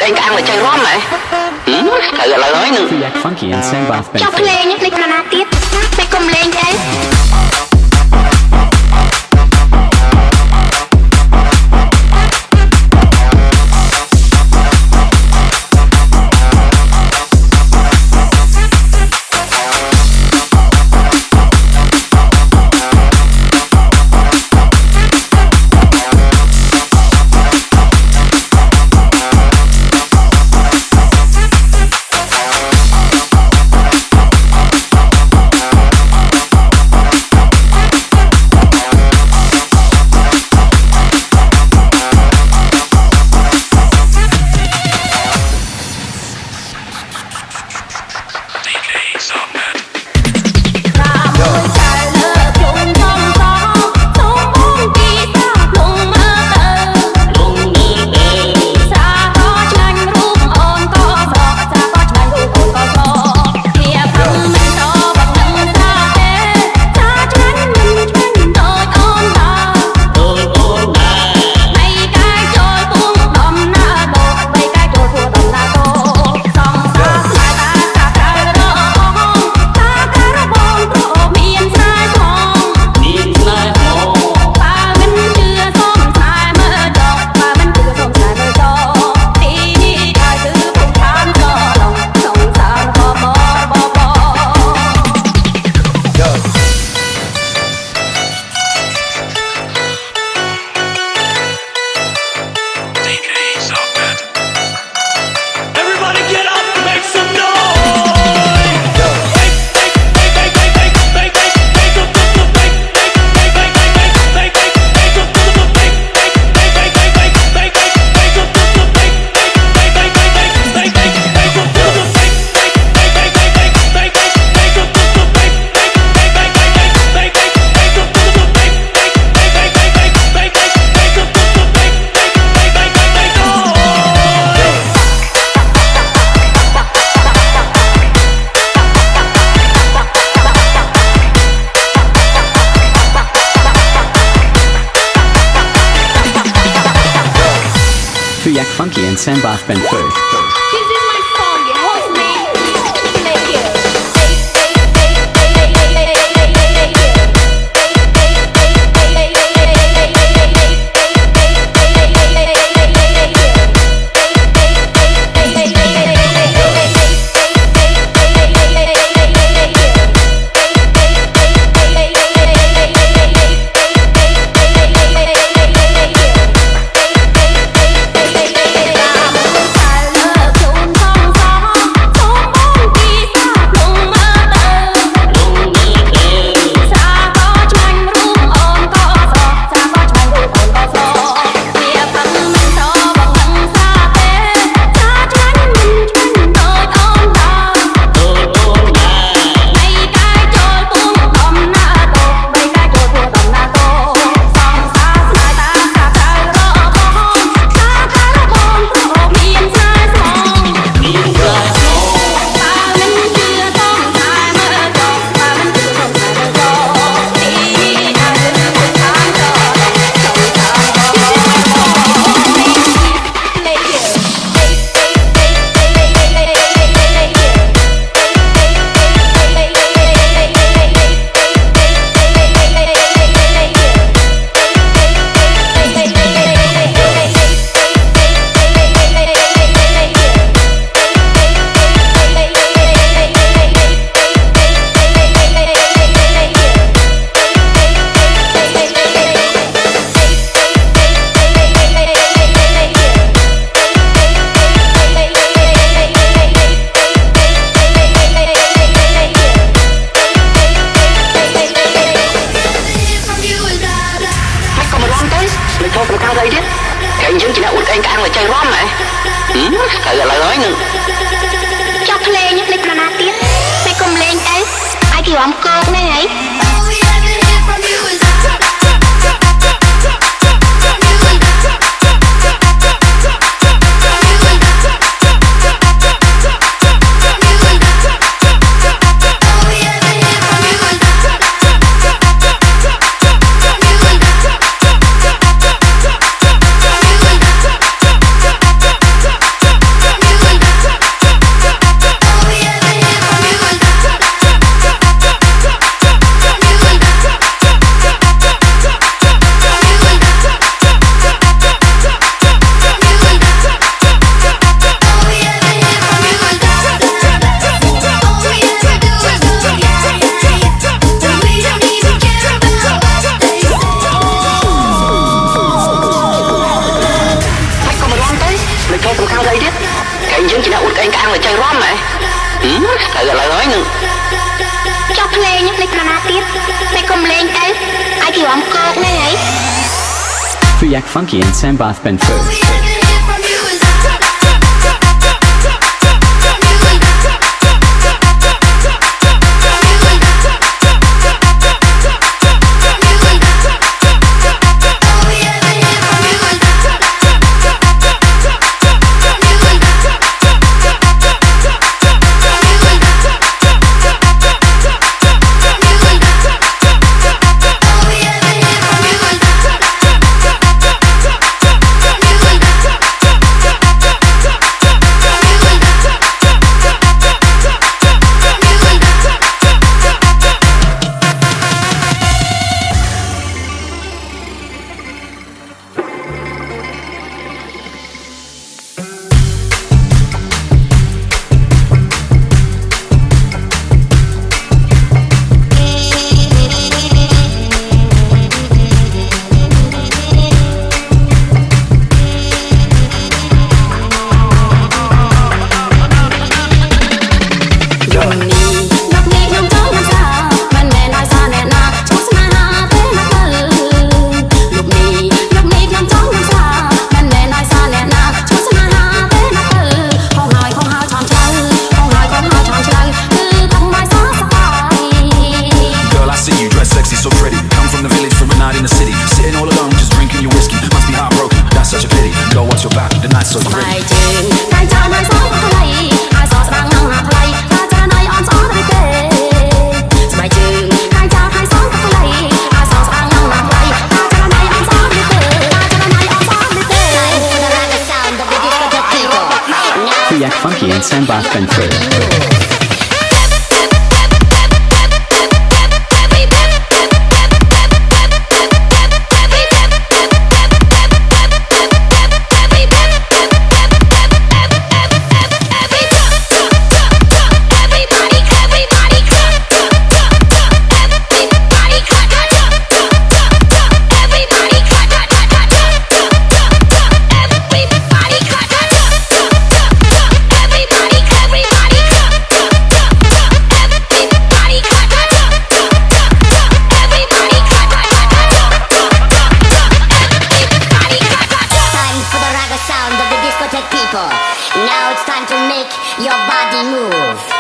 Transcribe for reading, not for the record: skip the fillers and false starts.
anh cả là chơi róm này. Thử là nói nữa. Funky and Sandbath band. Cho play nhé, lịch nào tiếp. Mày cùng lên đấy. Funky and Sandbath band first. Thử là nói nữa. Cho play nhé, lịch nào tiếp. Mày cùng lên đấy. Ai kiểu ấm cơm này ấy. ងតែចៃរំហ៎ស្ទើរឥឡូវហើយនឹង ចុះភ្លេងខ្ញុំលេងប្រមាទៀតតែកុំលេងទៅឲ្យគេរំគោកហ្នឹងហី Free Yak Funky and Sam Bath Ben first. Free Yak Funky and Sam Bath Ben first. Now it's time to make your body move.